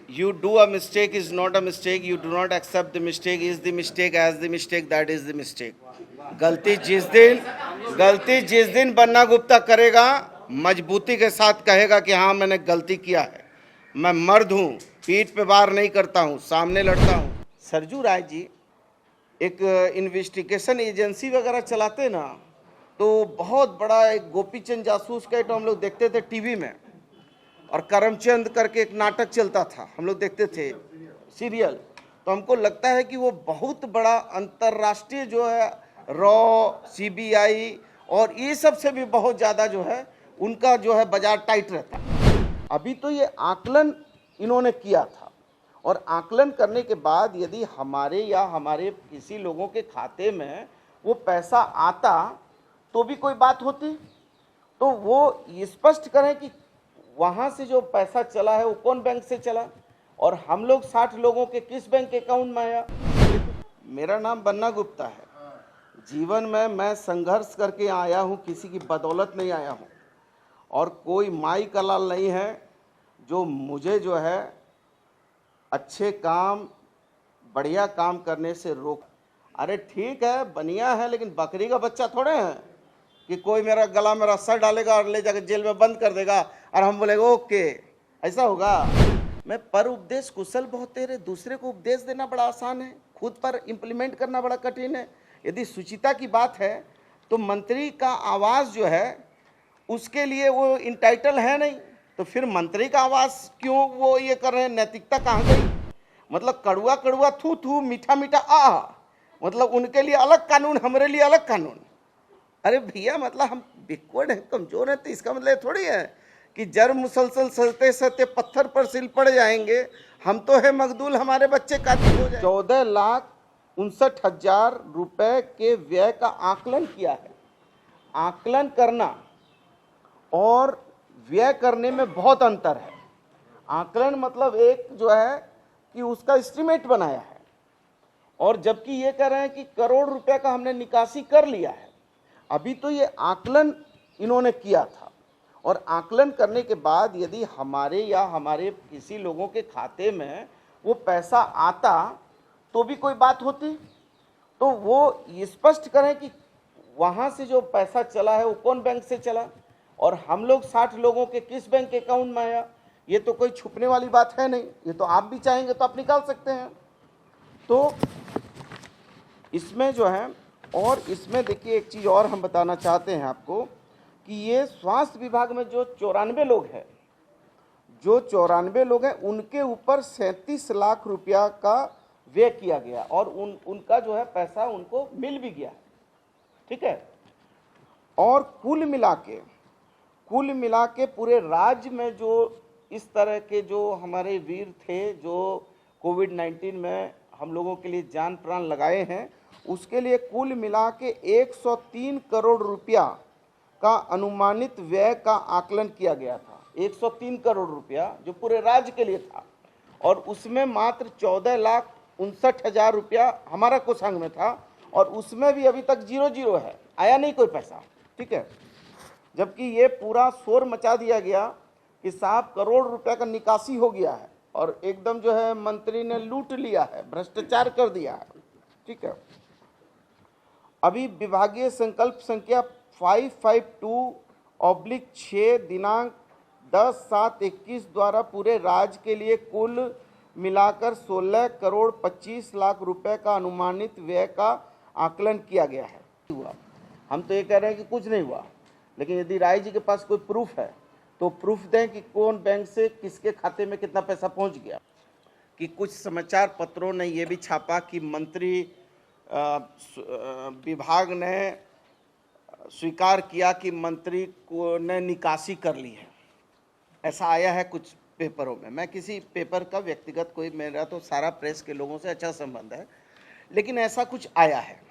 You do a mistake is not a mistake. You do not accept the mistake is the mistake as the mistake that is the mistake. गलती जिस दिन बन्ना गुप्ता करेगा, मजबूती के साथ कहेगा कि हाँ मैंने गलती किया है, मैं मर्द हूँ, पीठ पे वार नहीं करता हूँ, सामने लड़ता हूँ। सरजू राय जी एक इन्वेस्टिगेशन एजेंसी वगैरह चलाते ना, तो बहुत बड़ा एक गोपीचंद जासूस का तो हम लोग देखते थे टीवी में, और करमचंद करके एक नाटक चलता था, हम लोग देखते थे सीरियल। तो हमको लगता है कि वो बहुत बड़ा अंतर्राष्ट्रीय जो है रॉ, सीबीआई और ये सब से भी बहुत ज़्यादा जो है उनका जो है बाजार टाइट रहता है। अभी तो ये आकलन इन्होंने किया था, और आकलन करने के बाद यदि हमारे या हमारे किसी लोगों के खाते में वो पैसा आता तो भी कोई बात होती, तो वो ये स्पष्ट करें कि वहाँ से जो पैसा चला है वो कौन बैंक से चला, और हम लोग 60 लोगों के किस बैंक अकाउंट में आया। मेरा नाम बन्ना गुप्ता है। जीवन में मैं संघर्ष करके आया हूँ, किसी की बदौलत नहीं आया हूँ, और कोई माई का लाल नहीं है जो मुझे जो है अच्छे काम, बढ़िया काम करने से रोक। अरे ठीक है, बनिया है, लेकिन बकरी का बच्चा थोड़े हैं कि कोई मेरा गला में रस्सा डालेगा और ले जाकर जेल में बंद कर देगा और हम बोलेंगे ओके, ऐसा होगा। मैं पर उपदेश कुशल बहुत तेरे, दूसरे को उपदेश देना बड़ा आसान है, खुद पर इम्प्लीमेंट करना बड़ा कठिन है। यदि सुचिता की बात है तो मंत्री का आवास जो है उसके लिए वो इंटाइटल है नहीं, तो फिर मंत्री का आवास क्यों वो ये कर रहे हैं? नैतिकता कहाँ गई? मतलब कड़ुआ कड़ुआ थू थू, मीठा मीठा आ, मतलब उनके लिए अलग कानून, हमारे लिए अलग कानून। अरे भैया, मतलब हम बिकवर्ड हैं, कमजोर हैं, तो इसका मतलब थोड़ी है कि जर मुसलसल सलते सलते पत्थर पर सिल पड़ जाएंगे। हम तो है मखदूल, हमारे बच्चे कातिल हो जाए। 14,59,000 रुपए के व्यय का आकलन किया है। आकलन करना और व्यय करने में बहुत अंतर है। आकलन मतलब एक जो है कि उसका एस्टिमेट बनाया है, और जबकि ये कह रहे हैं कि करोड़ रुपए का हमने निकासी कर लिया है। अभी तो ये आकलन इन्होंने किया था, और आकलन करने के बाद यदि हमारे या हमारे किसी लोगों के खाते में वो पैसा आता तो भी कोई बात होती, तो वो ये स्पष्ट करें कि वहाँ से जो पैसा चला है वो कौन बैंक से चला, और हम लोग 60 लोगों के किस बैंक अकाउंट में आया। ये तो कोई छुपने वाली बात है नहीं, ये तो आप भी चाहेंगे तो आप निकाल सकते हैं। तो इसमें जो है, और इसमें देखिए एक चीज़ और हम बताना चाहते हैं आपको कि ये स्वास्थ्य विभाग में जो 94 लोग हैं, उनके ऊपर 37 लाख रुपया का व्यय किया गया, और उनका जो है पैसा उनको मिल भी गया, ठीक है। और कुल मिला के पूरे राज्य में जो इस तरह के जो हमारे वीर थे जो कोविड-19 में हम लोगों के लिए जान प्राण लगाए हैं, उसके लिए कुल मिला के 103 करोड़ रुपया का अनुमानित व्यय का आकलन किया गया था। 103 करोड़ रुपया जो पूरे राज्य के लिए था, और उसमें मात्र 14,59,000 रुपया हमारा कोषांग में था, और उसमें भी अभी तक 0 है, आया नहीं कोई पैसा, ठीक है। जबकि ये पूरा शोर मचा दिया गया कि साहब करोड़ रुपया का निकासी हो गया है, और एकदम जो है मंत्री ने लूट लिया है, भ्रष्टाचार कर दिया है, ठीक है। अभी विभागीय संकल्प संख्या 552/6 दिनांक 10/7/21 द्वारा पूरे राज्य के लिए कुल मिलाकर 16 करोड़ 25 लाख रुपए का अनुमानित व्यय का आकलन किया गया है। हम तो ये कह रहे हैं कि कुछ नहीं हुआ, लेकिन यदि राय जी के पास कोई प्रूफ है तो प्रूफ दें कि कौन बैंक से किसके खाते में कितना पैसा पहुंच गया। कि कुछ समाचार पत्रों ने ये भी छापा कि मंत्री विभाग ने स्वीकार किया कि मंत्री को ने निकासी कर ली है, ऐसा आया है कुछ पेपरों में। मैं किसी पेपर का व्यक्तिगत कोई, मेरा तो सारा प्रेस के लोगों से अच्छा संबंध है, लेकिन ऐसा कुछ आया है।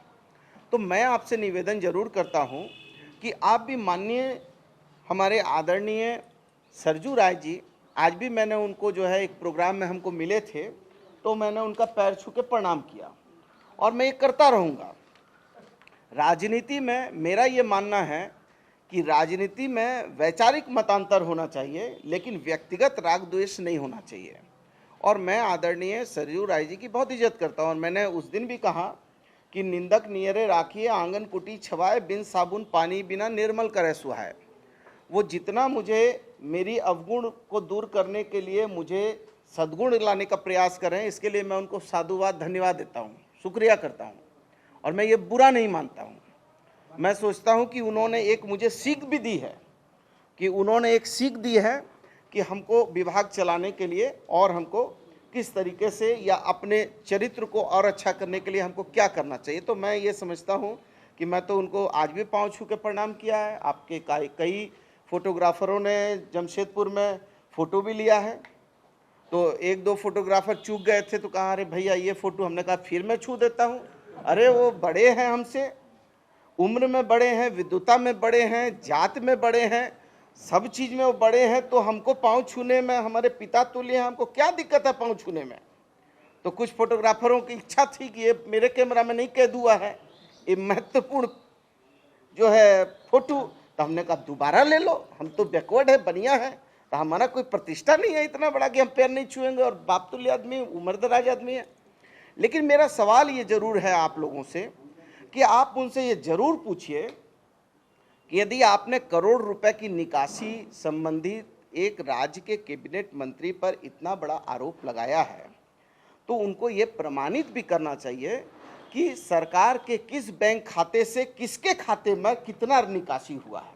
तो मैं आपसे निवेदन जरूर करता हूं कि आप भी माननीय हमारे आदरणीय सरजू राय जी, आज भी मैंने उनको जो है एक प्रोग्राम में हमको मिले थे, तो मैंने उनका पैर छू के प्रणाम किया, और मैं ये करता रहूँगा। राजनीति में मेरा ये मानना है कि राजनीति में वैचारिक मतांतर होना चाहिए, लेकिन व्यक्तिगत राग द्वेष नहीं होना चाहिए। और मैं आदरणीय सरयू राय जी की बहुत इज्जत करता हूँ। और मैंने उस दिन भी कहा कि निंदक नियरे राखिए, आंगन कुटी छवाए, बिन साबुन पानी बिना निर्मल करे सुहाए। वो जितना मुझे मेरी अवगुण को दूर करने के लिए मुझे सद्गुण लाने का प्रयास करें, इसके लिए मैं उनको साधुवाद धन्यवाद देता हूँ, शुक्रिया करता हूँ। और मैं ये बुरा नहीं मानता हूँ। मैं सोचता हूँ कि उन्होंने एक मुझे सीख भी दी है, कि हमको विभाग चलाने के लिए और हमको किस तरीके से या अपने चरित्र को और अच्छा करने के लिए हमको क्या करना चाहिए। तो मैं ये समझता हूँ कि मैं तो उनको आज भी पाँव छू के प्रणाम किया है। आपके कई फोटोग्राफरों ने जमशेदपुर में फ़ोटो भी लिया है, तो एक दो फोटोग्राफर चूक गए थे तो कहा अरे भैया ये फ़ोटो, हमने कहा फिर मैं छू देता हूँ। अरे वो बड़े हैं हमसे, उम्र में बड़े हैं, विद्वता में बड़े हैं, जात में बड़े हैं, सब चीज़ में वो बड़े हैं, तो हमको पाँव छूने में हमारे पिता तुल्य हैं, हमको क्या दिक्कत है पाँव छूने में। तो कुछ फोटोग्राफरों की इच्छा थी कि ये मेरे कैमरा में नहीं कैद हुआ है, ये महत्वपूर्ण जो है फोटो, तो हमने कहा दोबारा ले लो, हम तो बैकवर्ड है, बनिया है, तो हमारा कोई प्रतिष्ठा नहीं है इतना बड़ा कि हम पैर नहीं छुएंगे, और बाप तुल्य आदमी, उम्रदराज आदमी है। लेकिन मेरा सवाल ये जरूर है आप लोगों से कि आप उनसे ये जरूर पूछिए कि यदि आपने करोड़ रुपए की निकासी संबंधी एक राज्य के कैबिनेट मंत्री पर इतना बड़ा आरोप लगाया है, तो उनको ये प्रमाणित भी करना चाहिए कि सरकार के किस बैंक खाते से किसके खाते में कितना निकासी हुआ है।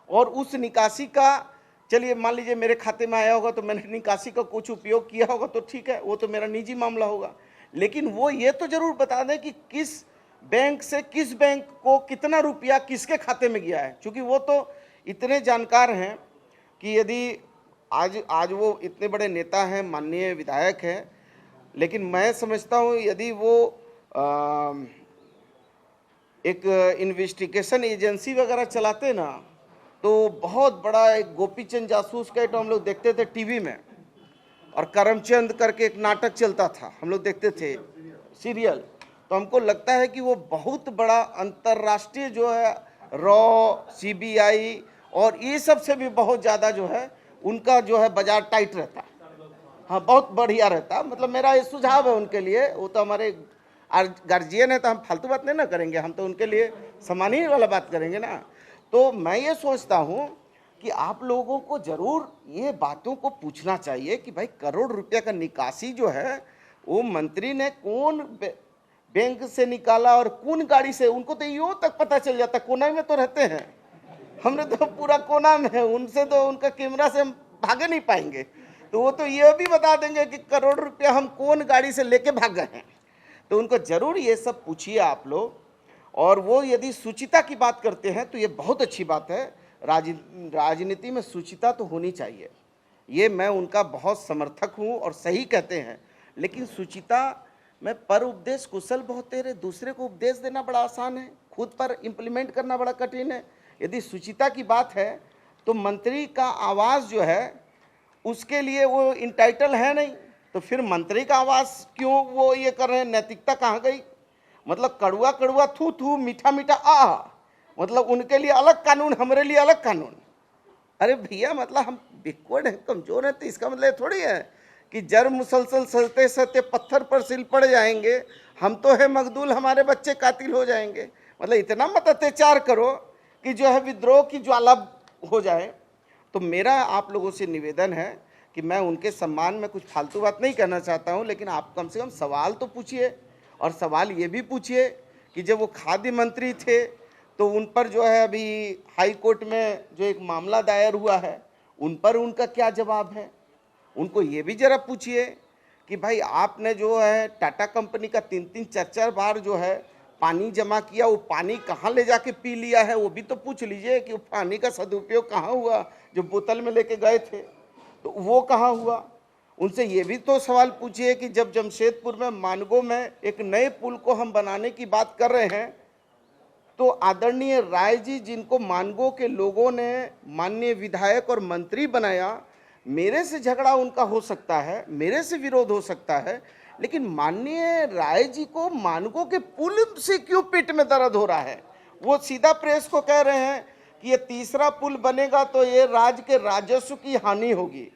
और उस निकासी का, चलिए मान लीजिए मेरे खाते में आया होगा तो मैंने निकासी का कुछ उपयोग किया होगा तो ठीक है, वो तो मेरा निजी मामला होगा, लेकिन वो ये तो जरूर बता दें कि किस बैंक से किस बैंक को कितना रुपया किसके खाते में गया है। क्योंकि वो तो इतने जानकार हैं कि यदि आज वो इतने बड़े नेता हैं, माननीय विधायक हैं, लेकिन मैं समझता हूँ यदि वो एक इन्वेस्टिगेशन एजेंसी वगैरह चलाते ना, तो बहुत बड़ा एक गोपीचंद जासूस का तो हम लोग देखते थे टीवी में, और करमचंद करके एक नाटक चलता था, हम लोग देखते थे सीरियल, तो हमको लगता है कि वो बहुत बड़ा अंतर्राष्ट्रीय जो है रॉ, सीबीआई और ये सब से भी बहुत ज़्यादा जो है उनका जो है बाजार टाइट रहता है। हाँ, बहुत बढ़िया रहता। मतलब मेरा ये सुझाव है उनके लिए, वो तो हमारे गार्जियन है, तो हम फालतू बात नहीं ना करेंगे, हम तो उनके लिए सम्मानी वाला बात करेंगे ना। तो मैं ये सोचता हूँ कि आप लोगों को जरूर ये बातों को पूछना चाहिए कि भाई करोड़ रुपया का निकासी जो है वो मंत्री ने कौन बैंक से निकाला और कौन गाड़ी से, उनको तो यूं तक पता चल जाता, कोना में तो रहते हैं, हमने तो पूरा कोना में है, उनसे तो उनका कैमरा से हम भागे नहीं पाएंगे, तो वो तो ये भी बता देंगे कि करोड़ रुपया हम कौन गाड़ी से लेके भाग गए हैं। तो उनको जरूर ये सब पूछिए आप लोग। और वो यदि शुचिता की बात करते हैं तो ये बहुत अच्छी बात है, राजनीति में शुचिता तो होनी चाहिए, ये मैं उनका बहुत समर्थक हूँ और सही कहते हैं। लेकिन शुचिता में पर उपदेश कुशल बहुत तेरे, दूसरे को उपदेश देना बड़ा आसान है, खुद पर इम्प्लीमेंट करना बड़ा कठिन है। यदि शुचिता की बात है तो मंत्री का आवाज़ जो है उसके लिए वो इंटाइटल है नहीं, तो फिर मंत्री का आवाज़ क्यों वो ये कर रहे हैं, नैतिकता कहाँ गई। मतलब कड़ुआ कड़ुआ थू थू, मीठा मीठा आ, मतलब उनके लिए अलग कानून, हमारे लिए अलग कानून। अरे भैया, मतलब हम बैकवर्ड हैं, कमजोर हैं, तो इसका मतलब थोड़ी है कि जर मुसलसल सलते सलते पत्थर पर सिल पड़ जाएंगे, हम तो है मखदूल, हमारे बच्चे कातिल हो जाएंगे। मतलब इतना मत अत्याचार करो कि जो है विद्रोह की ज्वाला हो जाए। तो मेरा आप लोगों से निवेदन है कि मैं उनके सम्मान में कुछ फालतू बात नहीं कहना चाहता हूं, लेकिन आप कम से कम सवाल तो पूछिए। और सवाल ये भी पूछिए कि जब वो खाद्य मंत्री थे तो उन पर जो है अभी हाई कोर्ट में जो एक मामला दायर हुआ है, उन पर उनका क्या जवाब है। उनको ये भी जरा पूछिए कि भाई आपने जो है टाटा कंपनी का 3-3 4-4 बार जो है पानी जमा किया, वो पानी कहाँ ले जाके पी लिया है, वो भी तो पूछ लीजिए कि वो पानी का सदुपयोग कहाँ हुआ, जो बोतल में लेके गए थे तो वो कहाँ हुआ। उनसे ये भी तो सवाल पूछिए कि जब जमशेदपुर में मानगो में एक नए पुल को हम बनाने की बात कर रहे हैं, तो आदरणीय राय जी, जिनको मानगो के लोगों ने माननीय विधायक और मंत्री बनाया, मेरे से झगड़ा उनका हो सकता है, मेरे से विरोध हो सकता है, लेकिन माननीय राय जी को मानगो के पुल से क्यों पेट में दर्द हो रहा है। वो सीधा प्रेस को कह रहे हैं कि ये तीसरा पुल बनेगा तो ये राज्य के राजस्व की हानि होगी।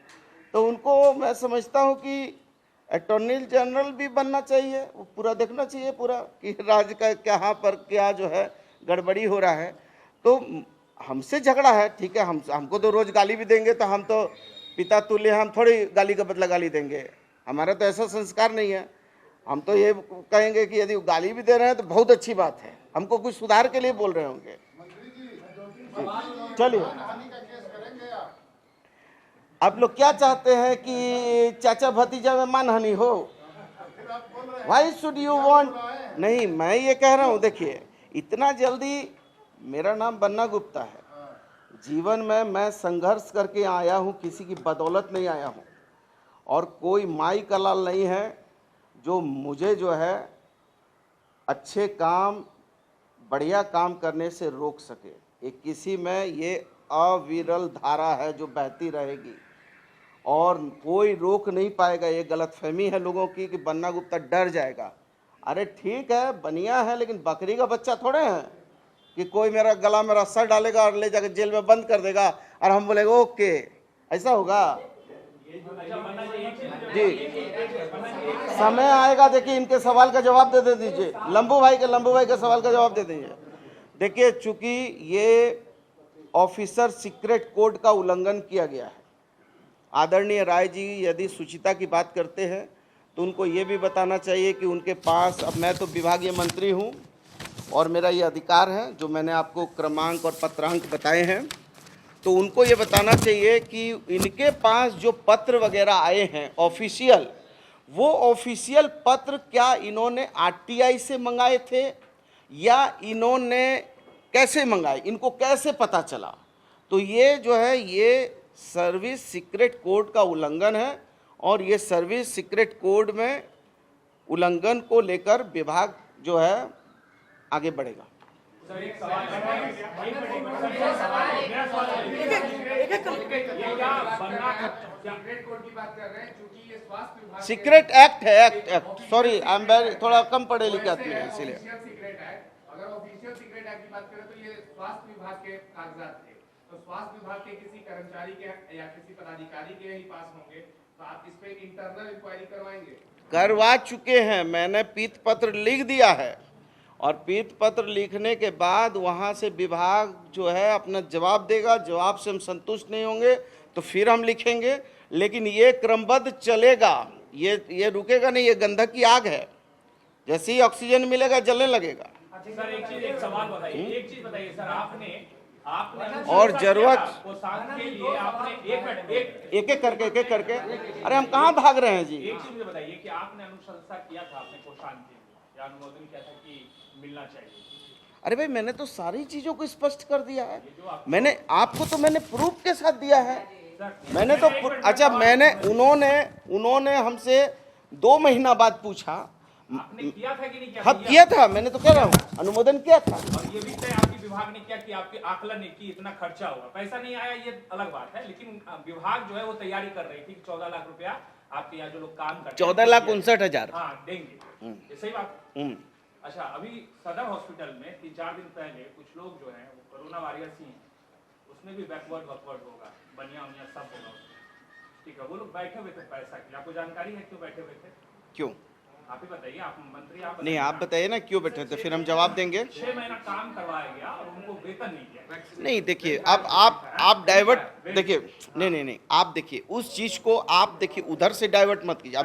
तो उनको मैं समझता हूँ कि अटॉर्नी जनरल भी बनना चाहिए, वो पूरा देखना चाहिए पूरा कि राज्य का कहाँ पर क्या जो है गड़बड़ी हो रहा है। तो हमसे झगड़ा है, ठीक है, हमको तो रोज गाली भी देंगे, तो हम तो पिता तुल्य, हम थोड़ी गाली का बदला गाली देंगे, हमारा तो ऐसा संस्कार नहीं है। हम तो ये कहेंगे कि यदि गाली भी दे रहे हैं तो बहुत अच्छी बात है, हमको कुछ सुधार के लिए बोल रहे होंगे। चलिए, आप लोग क्या चाहते हैं कि चाचा भतीजा में मानहानि हो? Why should you want? नहीं, मैं ये कह रहा हूँ, देखिए इतना जल्दी, मेरा नाम बन्ना गुप्ता है, जीवन में मैं संघर्ष करके आया हूँ, किसी की बदौलत नहीं आया हूँ, और कोई माई का लाल नहीं है जो मुझे जो है अच्छे काम, बढ़िया काम करने से रोक सके। ये किसी में ये अविरल धारा है जो बहती रहेगी और कोई रोक नहीं पाएगा। ये गलतफहमी है लोगों की कि बन्ना गुप्ता डर जाएगा। अरे ठीक है, बनिया है, लेकिन बकरी का बच्चा थोड़े हैं कि कोई मेरा गला में रस्सा डालेगा और ले जाकर जेल में बंद कर देगा और हम बोलेंगे ओके, ऐसा होगा? जी, समय आएगा, देखिए इनके सवाल का जवाब दे दीजिए, लंबू भाई के सवाल का जवाब दे दीजिए। देखिए, चूंकि ये ऑफिसर सीक्रेट कोड का उल्लंघन किया गया है, आदरणीय राय जी यदि सुचिता की बात करते हैं तो उनको ये भी बताना चाहिए कि उनके पास, अब मैं तो विभागीय मंत्री हूँ और मेरा ये अधिकार है जो मैंने आपको क्रमांक और पत्रांक बताए हैं, तो उनको ये बताना चाहिए कि इनके पास जो पत्र वगैरह आए हैं ऑफिशियल, वो ऑफिशियल पत्र क्या इन्होंने आरटीआई से मंगाए थे या इन्होंने कैसे मंगाए, इनको कैसे पता चला? तो ये जो है ये सर्विस सीक्रेट कोड का उल्लंघन है और ये सर्विस सीक्रेट कोड में उल्लंघन को लेकर विभाग जो है आगे बढ़ेगा। सीक्रेट एक्ट है, act sorry, I am very थोड़ा कम पढ़े लिखे आदमी है इसीलिए। अगर ऑफिशियल सीक्रेट एक्ट की बात करें तो ये स्वास्थ्य विभाग के कागजात थे, तो स्वास्थ्य विभाग के किसी कर्मचारी के या किसी पदाधिकारी के ही पास होंगे, तो आप इस पे इंटरनल इंक्वायरी करवाएंगे? करवा चुके हैं, मैंने पीत पत्र लिख दिया है और पीत पत्र लिखने के बाद वहां से विभाग जो है अपना जवाब देगा, जवाब से हम संतुष्ट नहीं होंगे तो फिर हम लिखेंगे, लेकिन ये क्रमबद्ध चलेगा, ये रुकेगा नहीं, ये गंधक की आग है, जैसे ही ऑक्सीजन मिलेगा जलने लगेगा। सर एक सवाल बताइए, एक चीज बताइए सर, आपने और जरूरत के लिए आपने एक एक करके अरे हम कहाँ भाग रहे हैं जी? एक चीज मुझे बताइए कि आपने अनुशंसा किया था, आपने कोषांग के लिए या अनुमोदन किया था कि मिलना चाहिए? अरे भाई, मैंने तो सारी चीजों को स्पष्ट कर दिया है, मैंने आपको तो मैंने प्रूफ के साथ दिया है, मैंने तो अच्छा, उन्होंने हमसे 2 महीना बाद पूछा, आपने किया था कि नहीं किया? हाँ किया था, मैंने तो कह रहा हूँ अनुमोदन किया था। और ये भी तय आपके विभाग ने किया कि आपके आकलन ने कि इतना खर्चा होगा, पैसा नहीं आया ये अलग बात है, लेकिन विभाग जो है वो तैयारी कर रही थी 14 लाख रुपया आपके यहाँ जो लोग काम करते हैं 14,59,000 हाँ देंगे, ये सही बात। अच्छा, अभी सदर हॉस्पिटल में 3-4 दिन पहले कुछ लोग जो है वो कोरोना वॉरियर्स ही हैं, उसमें भी बैकवर्ड होगा, बनिया सब होगा, ठीक है, वो लोग बैठे हुए थे पैसा के लिए, आपको जानकारी है क्यों बैठे हुए थे? क्यों आप ही बताइए, आप मंत्री, आप नहीं, आप बताइए ना क्यों बैठे थे, फिर हम जवाब देंगे। 6 महीना काम करवाया गया और उनको वेतन नहीं दिया। नहीं देखिए, अब आप डाइवर्ट, देखिए नहीं, आप देखिए उस चीज को, आप देखिए उधर से डाइवर्ट मत कीजिए।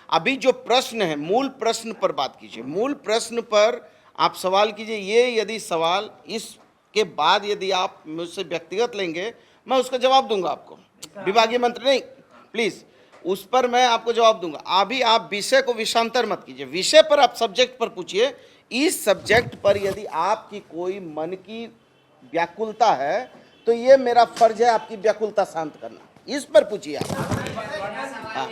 अभी जो प्रश्न है, मूल प्रश्न पर बात कीजिए, मूल प्रश्न पर आप सवाल कीजिए। ये यदि सवाल इसके बाद यदि आप मुझसे व्यक्तिगत लेंगे, मैं उसका जवाब दूंगा आपको, विभागीय मंत्री नहीं, प्लीज उस पर मैं आपको जवाब दूंगा। अभी आप विषय को विषांतर मत कीजिए, विषय पर आप सब्जेक्ट पर पूछिए। इस सब्जेक्ट पर यदि आपकी कोई मन की व्याकुलता है तो ये मेरा फर्ज है आपकी व्याकुलता शांत करना, इस पर पूछिए आप। हाँ।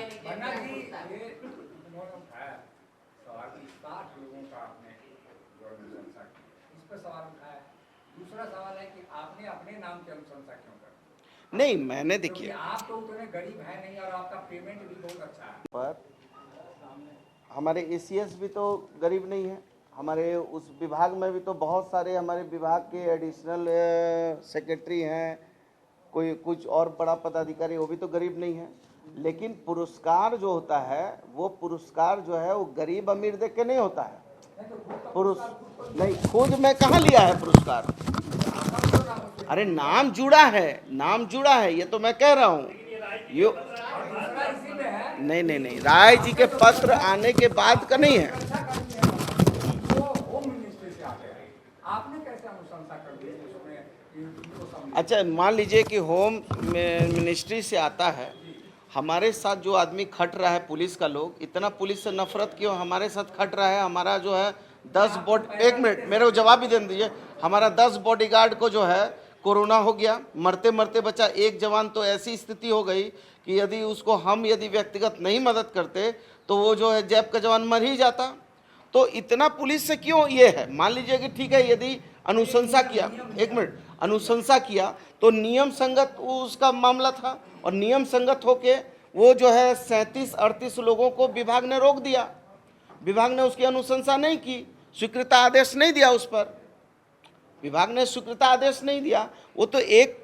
दूसरा सवाल है कि आपने अपने नाम की अनुशंसा क्यों कर? नहीं, मैंने देखिए, आप तो उतने गरीब है नहीं और आपका पेमेंट भी बहुत अच्छा है, पर हमारे एसीएस भी तो गरीब नहीं है, हमारे उस विभाग में भी तो बहुत सारे हमारे विभाग के एडिशनल सेक्रेटरी हैं, कोई कुछ और बड़ा पदाधिकारी, वो भी तो गरीब नहीं है। लेकिन पुरस्कार जो होता है वो पुरस्कार जो है वो गरीब अमीर देख के नहीं होता है। नहीं, खुद में कहाँ लिया है पुरस्कार? अरे नाम जुड़ा है, नाम जुड़ा है, ये तो मैं कह रहा हूँ। यो नहीं नहीं नहीं, राय जी के पत्र आने के बाद का नहीं है। आपने कैसे अनुशंसा कर दी उसमें? अच्छा, मान लीजिए कि होम मिनिस्ट्री से आता है, हमारे साथ जो आदमी खट रहा है पुलिस का लोग, इतना पुलिस से नफरत क्यों हमारे साथ खट रहा है? हमारा जो है 10 एक मिनट मेरे को जवाब भी दे दीजिए। हमारा 10 बॉडीगार्ड को जो है कोरोना हो गया, मरते मरते बचा एक जवान। तो ऐसी स्थिति हो गई कि यदि उसको हम यदि व्यक्तिगत नहीं मदद करते तो वो जो है जैब का जवान मर ही जाता। तो इतना पुलिस से क्यों ये है? मान लीजिए कि ठीक है, यदि अनुशंसा किया, एक मिनट, अनुशंसा किया तो नियम संगत उसका मामला था, और नियम संगत होके वो जो है 37-38 लोगों को विभाग ने रोक दिया। विभाग ने उसकी अनुशंसा नहीं की, स्वीकृता आदेश नहीं दिया उस पर, विभाग ने स्वीकृता आदेश नहीं दिया। वो तो एक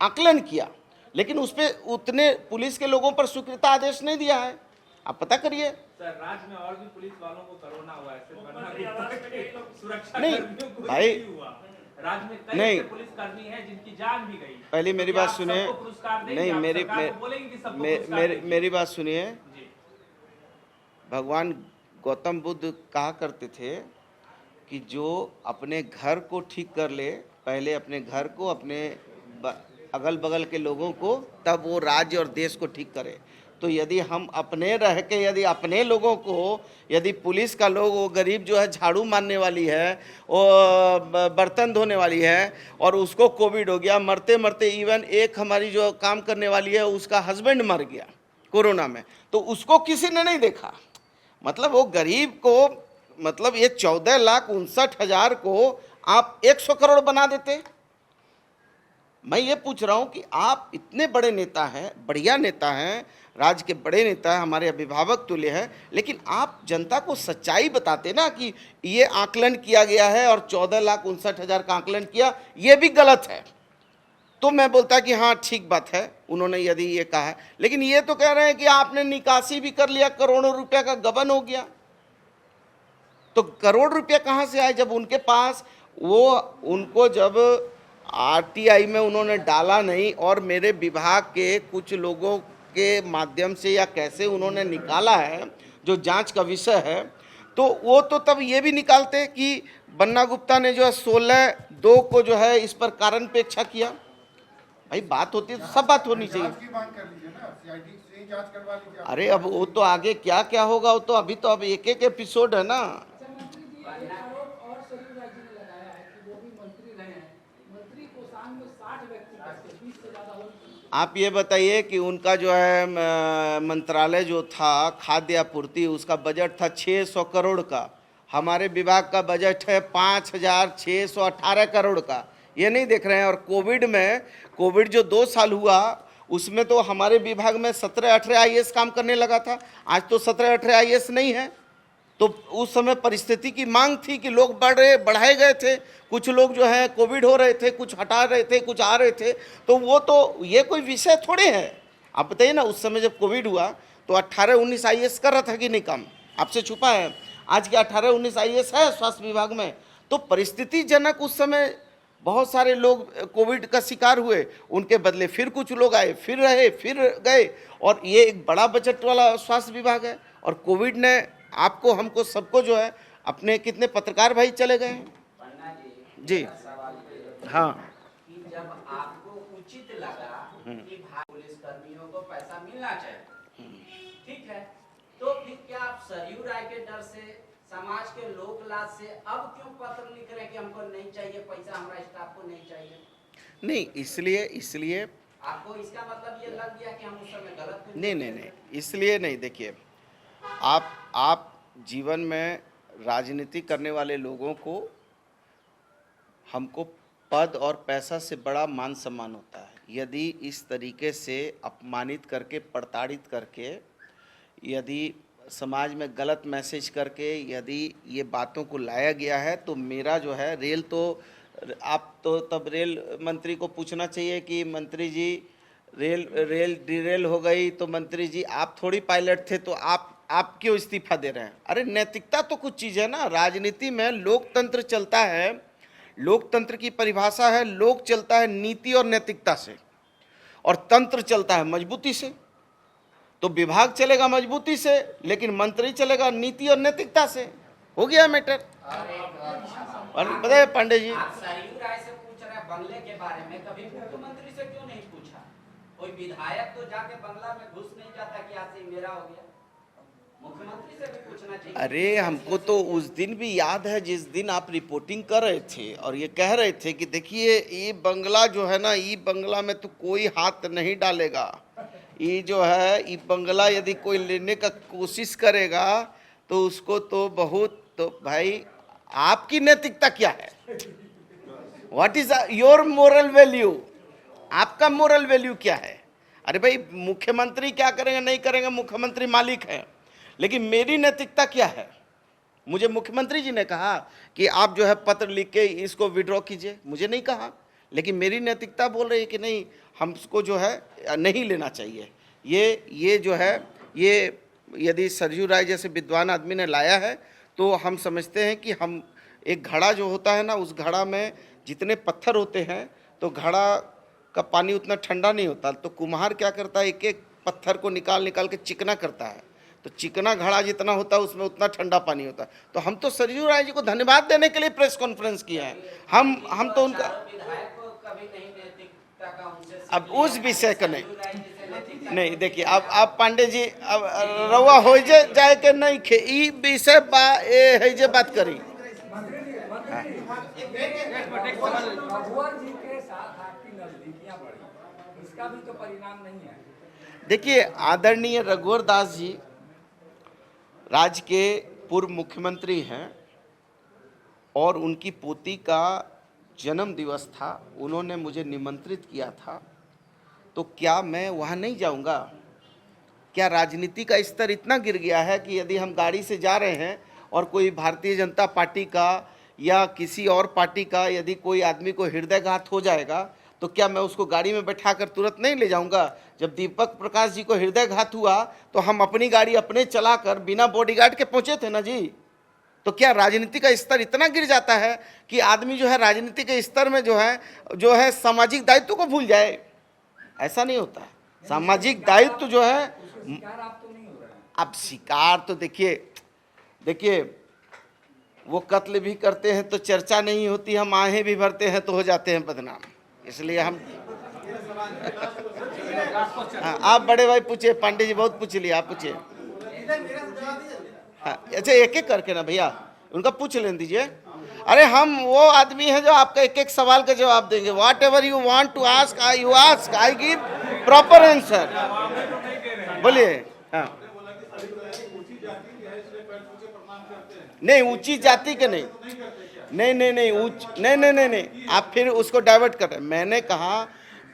आकलन किया, लेकिन उस पर उतने पुलिस के लोगों पर स्वीकृता आदेश नहीं दिया है। आप पता करिए। सर, राज्य में और भी पुलिस वालों को कोरोना हुआ है, सिर्फ बन्ना गुप्ता के सुरक्षा नहीं, कर्मियों को भाई, ही हुआ। राज्य में कई नहीं, ऐसे पुलिसकर्मी हैं जिनकी जान भी गई। पहले मेरी क्या बात आप सुनिए। सबको पुरस्कार देंगे? नहीं, आप मेरी सरकार को बोलेंगे कि सबको पुरस्कार देंगे? मेरी बात सुनिए। जी। भगवान गौतम बुद्ध कहा करते थे कि जो अपने घर को ठीक कर ले, पहले अपने घर को, अपने अगल बगल के लोगों को, तब वो राज्य और देश को ठीक करे। तो यदि हम अपने रह के यदि अपने लोगों को, यदि पुलिस का लोग, वो गरीब जो है झाड़ू मारने वाली है, वो बर्तन धोने वाली है, और उसको कोविड हो गया, मरते मरते इवन एक हमारी जो काम करने वाली है उसका हस्बैंड मर गया कोरोना में, तो उसको किसी ने नहीं देखा। मतलब वो गरीब को, मतलब ये 14,59,000 को आप 100 करोड़ बना देते। मैं ये पूछ रहा हूँ कि आप इतने बड़े नेता हैं, बढ़िया नेता हैं, राज्य के बड़े नेता हैं, हमारे अभिभावक तुल्य हैं, लेकिन आप जनता को सच्चाई बताते ना कि ये आकलन किया गया है और 14,59,000 का आकलन किया, ये भी गलत है। तो मैं बोलता कि हाँ ठीक बात है, उन्होंने यदि ये कहा है, लेकिन ये तो कह रहे हैं कि आपने निकासी भी कर लिया, करोड़ों रुपया का गबन हो गया। तो करोड़ रुपया कहाँ से आए जब उनके पास वो, उनको जब आरटीआई में उन्होंने डाला नहीं, और मेरे विभाग के कुछ लोगों के माध्यम से या कैसे उन्होंने निकाला है, जो जांच का विषय है, तो वो तो तब ये भी निकालते कि बन्ना गुप्ता ने जो है 16/2 को जो है इस पर कारण पेक्षा किया। भाई बात होती है तो सब बात होनी चाहिए। जांच की मांग कर लीजिए ना, सीआईडी से ही जांच करवा लीजिए। अरे अब वो तो आगे क्या क्या होगा, वो तो अभी तो अब एक एक एपिसोड है ना। और शरीर राज्य ने लगाया है कि वो भी मंत्री रहे हैं, मंत्री कोषांग में 60 व्यक्ति बचते, 20 से ज्यादा हो। आप ये बताइए कि उनका जो है मंत्रालय जो था खाद्य आपूर्ति, उसका बजट था 600 करोड़ का, हमारे विभाग का बजट है 5,618 करोड़ का। ये नहीं देख रहे हैं। और कोविड जो 2 साल हुआ, उसमें तो हमारे विभाग में 17-18 आईएएस काम करने लगा था। आज तो 17-18 आईएएस नहीं है। तो उस समय परिस्थिति की मांग थी कि लोग बढ़ाए गए थे, कुछ लोग जो है कोविड हो रहे थे, कुछ हटा रहे थे, कुछ आ रहे थे। तो वो तो ये कोई विषय थोड़े है। आप बताइए ना, उस समय जब कोविड हुआ तो 18-19 आईएएस कर रहा था कि नहीं काम? आपसे छुपा है? आज के 18-19 आईएएस है स्वास्थ्य विभाग में। तो परिस्थितिजनक उस समय बहुत सारे लोग कोविड का शिकार हुए, उनके बदले फिर कुछ लोग आए, फिर रहे, फिर गए, और ये एक बड़ा बजट वाला स्वास्थ्य विभाग है। और कोविड ने आपको, हमको, सबको जो है, अपने कितने पत्रकार भाई चले गए हैं जी। हाँ, कि जब आपको उचित लगा कि पुलिस कर्मियों को पैसा मिलना चाहिए, ठीक है, तो फिर क्या आप सरयू राय के डर से, समाज के लोक लाज से अब क्यों पत्र लिख रहे हैं कि हमको नहीं चाहिए पैसा, हमारा स्टाफ को नहीं चाहिए? नहीं, इसलिए आपको इसका मतलब ये लग गया कि हम उस समय गलत थे? नहीं, इसलिए नहीं। देखिए, आप जीवन में राजनीति करने वाले लोगों को, हमको पद और पैसा से बड़ा मान सम्मान होता है। यदि इस तरीके से अपमानित करके, प्रताड़ित करके, यदि समाज में गलत मैसेज करके यदि ये बातों को लाया गया है, तो मेरा जो है रेल, तो आप तो तब रेल मंत्री को पूछना चाहिए कि मंत्री जी, रेल डिरेल हो गई तो मंत्री जी आप थोड़ी पायलट थे, तो आप क्यों इस्तीफा दे रहे हैं? अरे नैतिकता तो कुछ चीज़ है ना। राजनीति में लोकतंत्र चलता है, लोकतंत्र की परिभाषा है लोक चलता है नीति और नैतिकता से, और तंत्र चलता है मजबूती से। तो विभाग चलेगा मजबूती से, लेकिन मंत्री चलेगा नीति और नैतिकता से। हो गया मैटर। और पता है पांडे जी, आप सरयू राय से पूछ रहे हैं बंगले के बारे में, कभी मुख्यमंत्री से क्यों नहीं पूछा? कोई विधायक तो जाके बंगला में घुस नहीं जाता कि आज से मेरा हो गया। मुख्यमंत्री से भी पूछना चाहिए। अरे हमको तो उस दिन भी याद है जिस दिन आप रिपोर्टिंग कर रहे थे और ये कह रहे थे कि देखिए ये बंगला जो है ना, ये बंगला में तो कोई हाथ नहीं डालेगा। ये जो है ये बंगला यदि कोई लेने का कोशिश करेगा तो उसको तो बहुत, तो भाई आपकी नैतिकता क्या है? What is your moral value? आपका मोरल वैल्यू क्या है? अरे भाई मुख्यमंत्री क्या करेंगे नहीं करेंगे, मुख्यमंत्री मालिक है, लेकिन मेरी नैतिकता क्या है? मुझे मुख्यमंत्री जी ने कहा कि आप जो है पत्र लिख के इसको विड्रॉ कीजिए, मुझे नहीं कहा, लेकिन मेरी नैतिकता बोल रही है कि नहीं हमको जो है नहीं लेना चाहिए। ये जो है ये यदि सरयू राय जैसे विद्वान आदमी ने लाया है तो हम समझते हैं कि हम एक घड़ा जो होता है ना, उस घड़ा में जितने पत्थर होते हैं तो घड़ा का पानी उतना ठंडा नहीं होता। तो कुम्हार क्या करता है, एक एक पत्थर को निकाल के चिकना करता है, तो चिकना घड़ा जितना होता है उसमें उतना ठंडा पानी होता है। तो हम तो सरयू राय जी को धन्यवाद देने के लिए प्रेस कॉन्फ्रेंस किए हैं। हम तो उनका विधायक को कभी नहीं नैतिकता का उनसे अब उस विषय का नहीं देखिए, अब आप पांडे जी अब रवा हो जाए के नहीं खे ई विषय है जे बात करी। रघुवर जी के साथ आपकी नजदीकियां बढ़ी, इसका भी तो परिणाम नहीं है। देखिए आदरणीय रघुवर दास जी राज्य के पूर्व मुख्यमंत्री हैं और उनकी पोती का जन्म दिवस था, उन्होंने मुझे निमंत्रित किया था, तो क्या मैं वहाँ नहीं जाऊँगा? क्या राजनीति का स्तर इतना गिर गया है कि यदि हम गाड़ी से जा रहे हैं और कोई भारतीय जनता पार्टी का या किसी और पार्टी का यदि कोई आदमी को हृदयघात हो जाएगा तो क्या मैं उसको गाड़ी में बैठाकर तुरंत नहीं ले जाऊंगा? जब दीपक प्रकाश जी को हृदयघात हुआ तो हम अपनी गाड़ी अपने चलाकर बिना बॉडीगार्ड के पहुंचे थे ना जी। तो क्या राजनीति का स्तर इतना गिर जाता है कि आदमी जो है राजनीति के स्तर में जो है सामाजिक दायित्व को भूल जाए? ऐसा नहीं होता। सामाजिक दायित्व जो है, शिकार आप तो नहीं हो रहे हैं। अब शिकार तो देखिए वो कत्ल भी करते हैं तो चर्चा नहीं होती, हम आहें भी भरते हैं तो हो जाते हैं बदनाम। इसलिए हम हाँ, आप बड़े भाई पूछिए, पांडे जी बहुत पूछ लिया, आप पूछिए। हाँ अच्छा एक एक करके ना भैया उनका पूछ लेने दीजिए। अरे हम वो आदमी हैं जो आपका एक एक सवाल का जवाब देंगे। Whatever you want to ask you ask, I give proper answer. बोलिए। हाँ नहीं ऊंची जाति के नहीं आप फिर उसको डाइवर्ट कर रहे हैं। मैंने कहा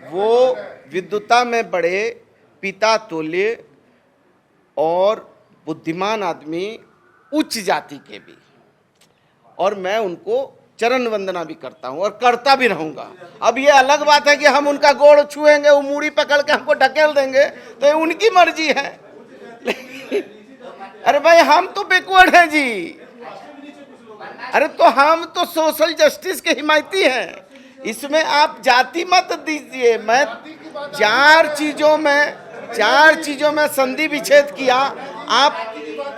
वो विद्वता में बड़े, पिता तुल्य और बुद्धिमान आदमी, उच्च जाति के भी, और मैं उनको चरण वंदना भी करता हूं और करता भी रहूंगा। अब ये अलग बात है कि हम उनका गोड़ छुएंगे, वो मूड़ी पकड़ के हमको ढकेल देंगे तो ये उनकी मर्जी है। अरे भाई हम तो बैकवर्ड हैं जी। अरे तो हम तो सोशल जस्टिस के हिमायती हैं, इसमें आप जाति मत दीजिए। मैं चार चीजों में संधि विच्छेद किया। आप पिछले 1-2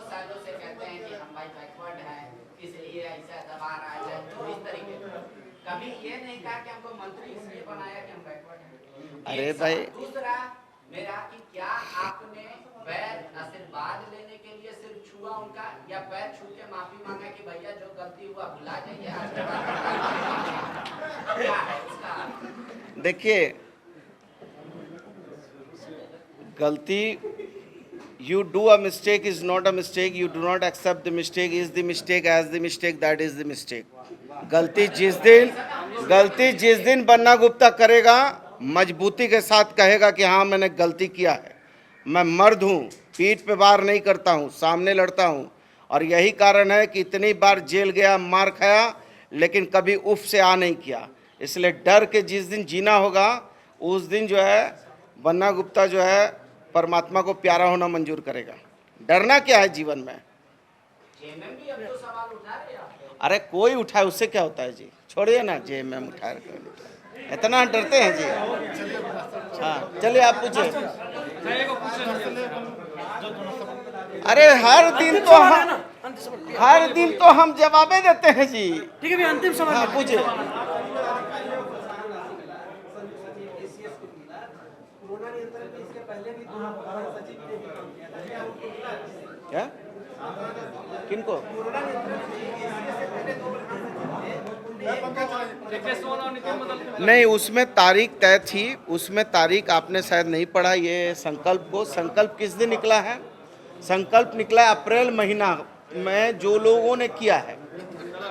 सालों से कहते हैं कि हम भाई बैकवर्ड हैं, इसलिए ऐसा दबा रहा है, तो इस तरीके कभी ये नहीं कहा कि हमको मंत्री इसलिए बनाया कि हम बैकवर्ड हैं। अरे भाई दूसरा मेरा कि क्या आपने पैर आशीर्वाद लेने के लिए सिर्फ छुआ उनका, या पैर छू के माफी मांगा कि भैया जो गलती हुआ भुला जाइए, क्या है इसका? देखिए गलती, you do a mistake is not a mistake, you do not accept the mistake is the mistake, as the mistake that is the mistake। गलती जिस दिन बन्ना गुप्ता करेगा मजबूती के साथ कहेगा कि हाँ मैंने गलती किया है। मैं मर्द हूँ, पीठ पे वार नहीं करता हूँ, सामने लड़ता हूँ, और यही कारण है कि इतनी बार जेल गया, मार खाया, लेकिन कभी उफ से आ नहीं किया। इसलिए डर के जिस दिन जीना होगा उस दिन जो है बन्ना गुप्ता जो है परमात्मा को प्यारा होना मंजूर करेगा। डरना क्या है जीवन में? जेएमएम भी अब तो सवाल उठा रहे हैं आप पे। अरे कोई उठाए उससे क्या होता है जी, छोड़िए ना, जेएमएम उठाए इतना डरते हैं जी। हाँ चलिए आप पूछिए। अरे हर दिन तो हम जवाबें देते हैं जी। ठीक है, अंतिम सवाल। हाँ पूछिए। क्या किनको? नहीं, उसमें तारीख तय थी, उसमें तारीख आपने शायद नहीं पढ़ा ये संकल्प को। संकल्प किस दिन निकला है? संकल्प निकला अप्रैल महीना में जो लोगों ने किया है।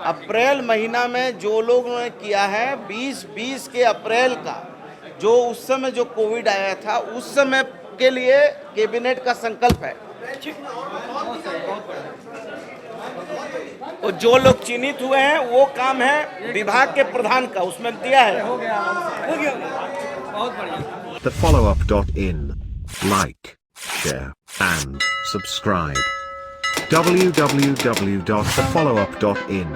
अप्रैल महीना में जो लोगों ने किया है 2020 के अप्रैल का, जो उस समय जो कोविड आया था उस समय के लिए कैबिनेट का संकल्प है। और जो लोग चिन्हित हुए हैं वो काम है विभाग के प्रधान का, उसमें दिया है। हो गया बहुत बढ़िया। thefollowup.in. Like, share, and subscribe. www.thefollowup.in